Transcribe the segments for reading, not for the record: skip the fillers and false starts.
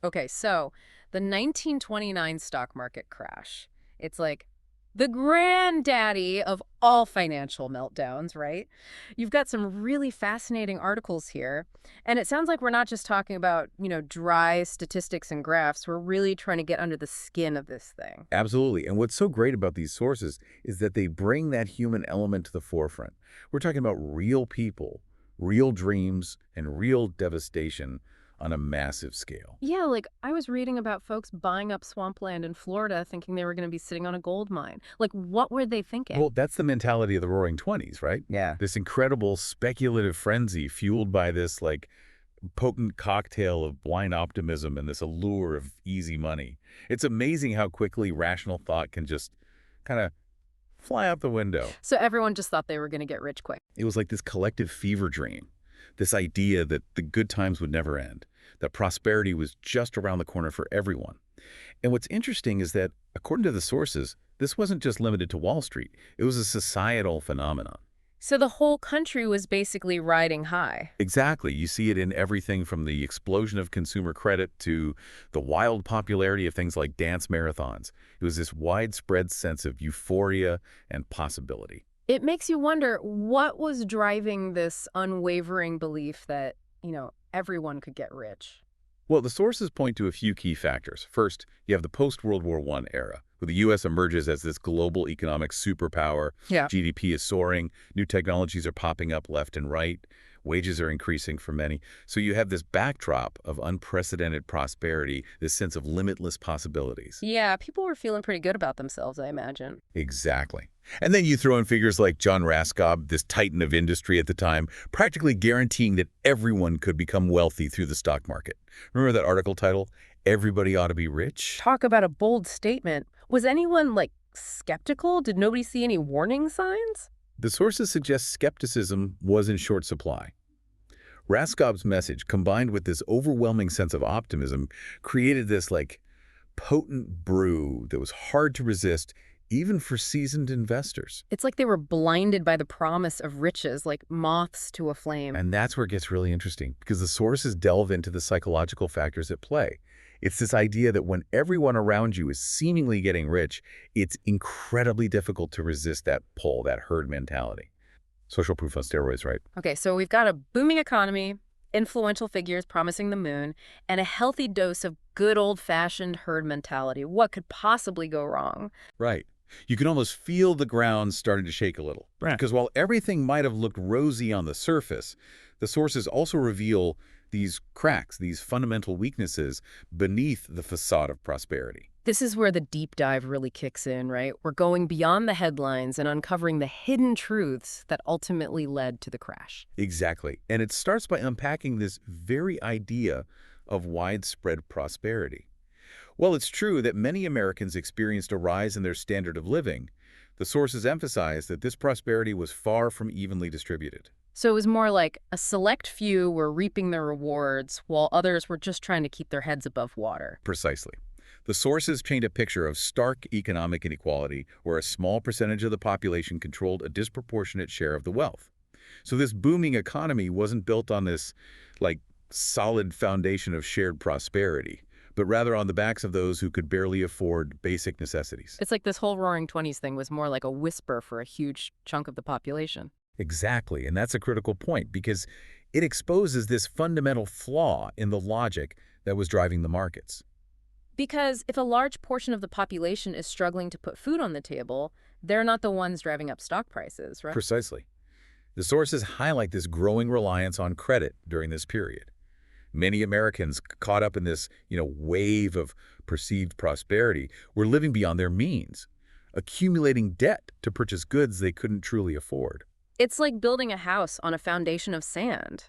Okay, so the 1929 stock market crash. It's like the granddaddy of all financial meltdowns, right? You've got some really fascinating articles here. And it sounds like we're not just talking about, dry statistics and graphs. We're really trying to get under the skin of this thing. Absolutely. And what's so great about these sources is that they bring that human element to the forefront. We're talking about real people, real dreams, and real devastation on a massive scale. Yeah, like I was reading about folks buying up swampland in Florida thinking they were going to be sitting on a gold mine. Like, what were they thinking? Well, that's the mentality of the Roaring Twenties, right? Yeah. This incredible speculative frenzy fueled by this, potent cocktail of blind optimism and this allure of easy money. It's amazing how quickly rational thought can just kind of fly out the window. So everyone just thought they were going to get rich quick. It was like this collective fever dream, this idea that the good times would never end, that prosperity was just around the corner for everyone. And what's interesting is that, according to the sources, this wasn't just limited to Wall Street. It was a societal phenomenon. So the whole country was basically riding high. Exactly. You see it in everything from the explosion of consumer credit to the wild popularity of things like dance marathons. It was this widespread sense of euphoria and possibility. It makes you wonder what was driving this unwavering belief that, everyone could get rich. Well, the sources point to a few key factors. First, you have the post-World War I era, where the U.S. emerges as this global economic superpower. Yeah. GDP is soaring, new technologies are popping up left and right, wages are increasing for many. So you have this backdrop of unprecedented prosperity, this sense of limitless possibilities. Yeah, people were feeling pretty good about themselves, I imagine. Exactly. And then you throw in figures like John Raskob, this titan of industry at the time, practically guaranteeing that everyone could become wealthy through the stock market. Remember that article title, Everybody Ought to Be Rich? Talk about a bold statement. Was anyone, skeptical? Did nobody see any warning signs? The sources suggest skepticism was in short supply. Raskob's message, combined with this overwhelming sense of optimism, created this, potent brew that was hard to resist even for seasoned investors. It's like they were blinded by the promise of riches, like moths to a flame. And that's where it gets really interesting, because the sources delve into the psychological factors at play. It's this idea that when everyone around you is seemingly getting rich, it's incredibly difficult to resist that pull, that herd mentality. Social proof on steroids, right? Okay, so we've got a booming economy, influential figures promising the moon, and a healthy dose of good old-fashioned herd mentality. What could possibly go wrong? Right. You can almost feel the ground starting to shake a little. Right. Because while everything might have looked rosy on the surface, the sources also reveal these cracks, these fundamental weaknesses beneath the facade of prosperity. This is where the deep dive really kicks in, right? We're going beyond the headlines and uncovering the hidden truths that ultimately led to the crash. Exactly. And it starts by unpacking this very idea of widespread prosperity. While it's true that many Americans experienced a rise in their standard of living, the sources emphasize that this prosperity was far from evenly distributed. So it was more like a select few were reaping their rewards while others were just trying to keep their heads above water. Precisely. The sources paint a picture of stark economic inequality where a small percentage of the population controlled a disproportionate share of the wealth. So this booming economy wasn't built on this, solid foundation of shared prosperity, but rather on the backs of those who could barely afford basic necessities. It's like this whole Roaring Twenties thing was more like a whisper for a huge chunk of the population. Exactly, and that's a critical point because it exposes this fundamental flaw in the logic that was driving the markets. Because if a large portion of the population is struggling to put food on the table, they're not the ones driving up stock prices, right? Precisely. The sources highlight this growing reliance on credit during this period. Many Americans caught up in this, wave of perceived prosperity were living beyond their means, accumulating debt to purchase goods they couldn't truly afford. It's like building a house on a foundation of sand.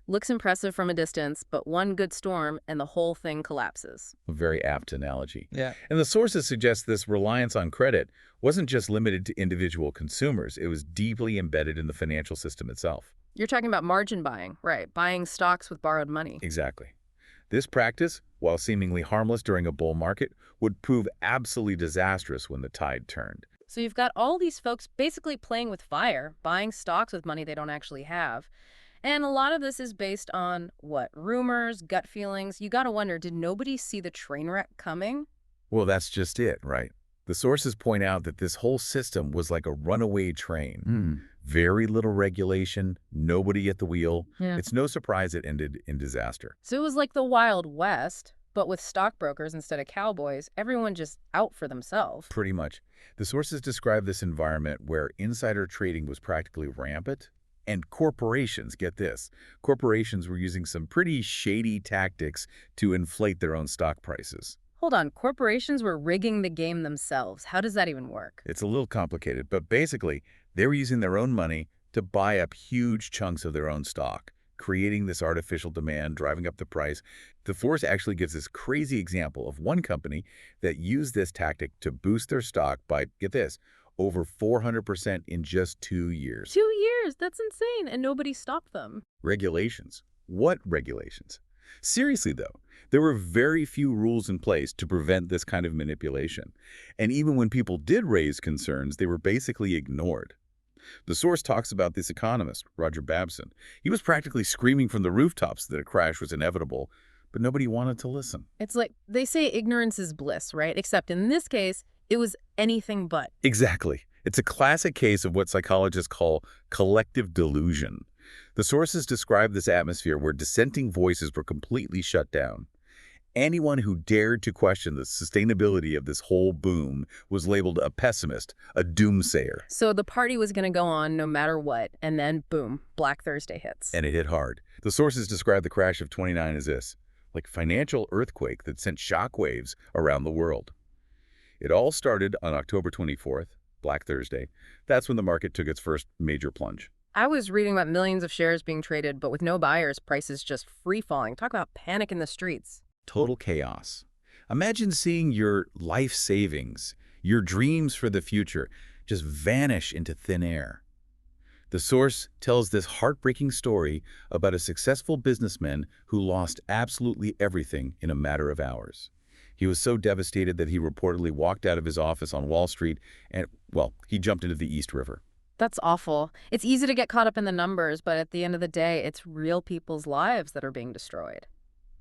Looks impressive from a distance, but one good storm and the whole thing collapses. A very apt analogy. Yeah. And the sources suggest this reliance on credit wasn't just limited to individual consumers. It was deeply embedded in the financial system itself. You're talking about margin buying, right? Buying stocks with borrowed money. Exactly. This practice, while seemingly harmless during a bull market, would prove absolutely disastrous when the tide turned. So you've got all these folks basically playing with fire, buying stocks with money they don't actually have. And a lot of this is based on what? Rumors, gut feelings. You gotta wonder, did nobody see the train wreck coming? Well, that's just it, right? The sources point out that this whole system was like a runaway train. Very little regulation, nobody at the wheel. Yeah. It's no surprise it ended in disaster. So it was like the Wild West, but with stockbrokers instead of cowboys, everyone just out for themselves. Pretty much. The sources describe this environment where insider trading was practically rampant, and corporations, get this, corporations were using some pretty shady tactics to inflate their own stock prices. Hold on, corporations were rigging the game themselves. How does that even work? It's a little complicated, but basically, they were using their own money to buy up huge chunks of their own stock, creating this artificial demand, driving up the price. The Force actually gives this crazy example of one company that used this tactic to boost their stock by, get this, over 400% in just 2 years. 2 years? That's insane. And nobody stopped them. Regulations. What regulations? Seriously, though, there were very few rules in place to prevent this kind of manipulation. And even when people did raise concerns, they were basically ignored. The source talks about this economist, Roger Babson. He was practically screaming from the rooftops that a crash was inevitable, but nobody wanted to listen. It's like they say ignorance is bliss, right? Except in this case, it was anything but. Exactly. It's a classic case of what psychologists call collective delusion. The sources describe this atmosphere where dissenting voices were completely shut down. Anyone who dared to question the sustainability of this whole boom was labeled a pessimist, a doomsayer. So the party was going to go on no matter what, and then boom, Black Thursday hits. And it hit hard. The sources describe the crash of '29 as this, like financial earthquake that sent shockwaves around the world. It all started on October 24th, Black Thursday. That's when the market took its first major plunge. I was reading about millions of shares being traded, but with no buyers, prices just free falling. Talk about panic in the streets. Total chaos. Imagine seeing your life savings, your dreams for the future, just vanish into thin air. The source tells this heartbreaking story about a successful businessman who lost absolutely everything in a matter of hours. He was so devastated that he reportedly walked out of his office on Wall Street and, well, he jumped into the East River. That's awful. It's easy to get caught up in the numbers, but at the end of the day, it's real people's lives that are being destroyed.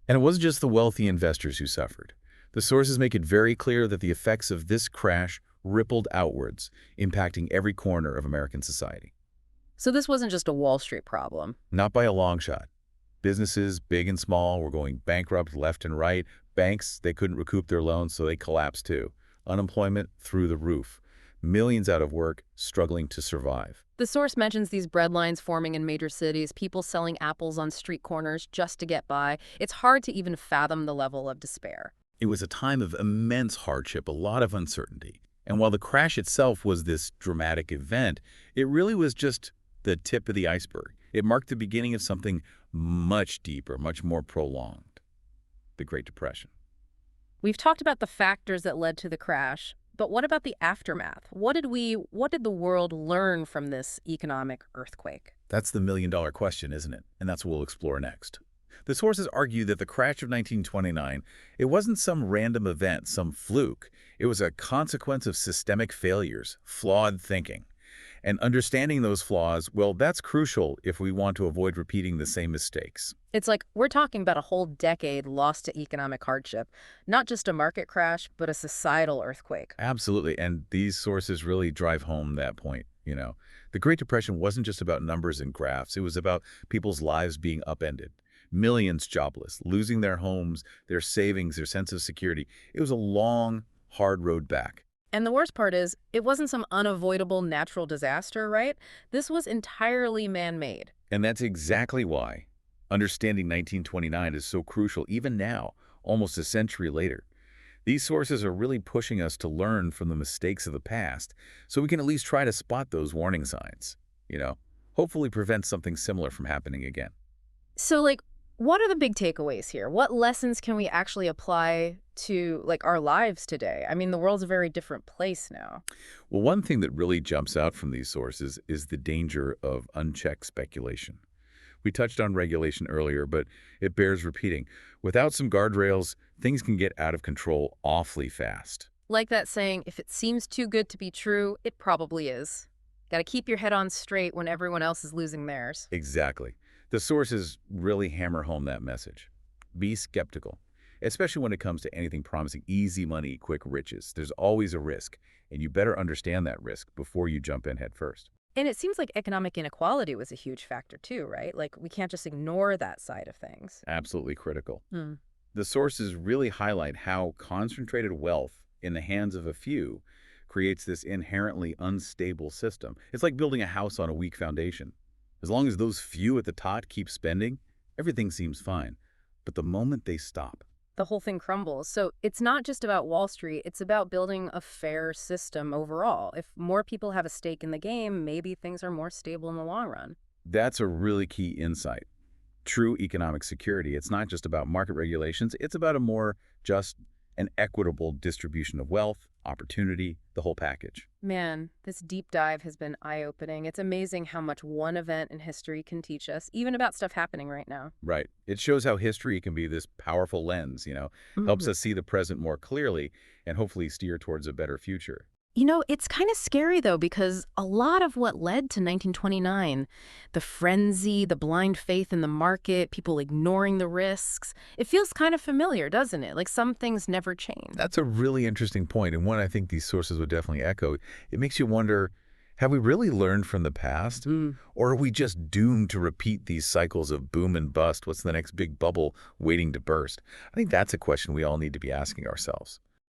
And it wasn't just the wealthy investors who suffered. The sources make it very clear that the effects of this crash rippled outwards, impacting every corner of American society. So this wasn't just a Wall Street problem. Not by a long shot. Businesses, big and small, were going bankrupt left and right. Banks, they couldn't recoup their loans, so they collapsed too. Unemployment through the roof. Millions out of work, struggling to survive. The source mentions these breadlines forming in major cities, people selling apples on street corners just to get by. It's hard to even fathom the level of despair. It was a time of immense hardship, a lot of uncertainty. And while the crash itself was this dramatic event, it really was just the tip of the iceberg. It marked the beginning of something much deeper, much more prolonged. The Great Depression. We've talked about the factors that led to the crash, but what about the aftermath? What did the world learn from this economic earthquake? That's the million-dollar question, isn't it? And that's what we'll explore next. The sources argue that the crash of 1929, it wasn't some random event, some fluke. It was a consequence of systemic failures, flawed thinking. And understanding those flaws, well, that's crucial if we want to avoid repeating the same mistakes. It's like we're talking about a whole decade lost to economic hardship, not just a market crash, but a societal earthquake. Absolutely, and these sources really drive home that point, The Great Depression wasn't just about numbers and graphs. It was about people's lives being upended. Millions jobless, losing their homes, their savings, their sense of security. It was a long, hard road back. And the worst part is, it wasn't some unavoidable natural disaster, right? This was entirely man-made. And that's exactly why understanding 1929 is so crucial even now, almost a century later. These sources are really pushing us to learn from the mistakes of the past so we can at least try to spot those warning signs, hopefully prevent something similar from happening again. So, what are the big takeaways here? What lessons can we actually apply to, our lives today? I mean, the world's a very different place now. Well, one thing that really jumps out from these sources is the danger of unchecked speculation. We touched on regulation earlier, but it bears repeating. Without some guardrails, things can get out of control awfully fast. Like that saying, if it seems too good to be true, it probably is. Got to keep your head on straight when everyone else is losing theirs. Exactly. The sources really hammer home that message. Be skeptical, especially when it comes to anything promising easy money, quick riches. There's always a risk, and you better understand that risk before you jump in head first. And it seems like economic inequality was a huge factor too, right? Like we can't just ignore that side of things. Absolutely critical. Hmm. The sources really highlight how concentrated wealth in the hands of a few creates this inherently unstable system. It's like building a house on a weak foundation. As long as those few at the top keep spending, everything seems fine. But the moment they stop, The whole thing crumbles. So it's not just about Wall Street, it's about building a fair system overall. If more people have a stake in the game, maybe things are more stable in the long run. that's a really key insight. True economic security, it's not just about market regulations, it's about a more just and equitable distribution of wealth, opportunity, the whole package. Man, this deep dive has been eye-opening. It's amazing how much one event in history can teach us, even about stuff happening right now. Right. It shows how history can be this powerful lens, helps Mhm. us see the present more clearly and hopefully steer towards a better future. It's kind of scary, though, because a lot of what led to 1929, the frenzy, the blind faith in the market, people ignoring the risks, it feels kind of familiar, doesn't it? Like some things never change. That's a really interesting point, and one I think these sources would definitely echo. It makes you wonder, have we really learned from the past? Mm. Or are we just doomed to repeat these cycles of boom and bust? What's the next big bubble waiting to burst? I think that's a question we all need to be asking ourselves.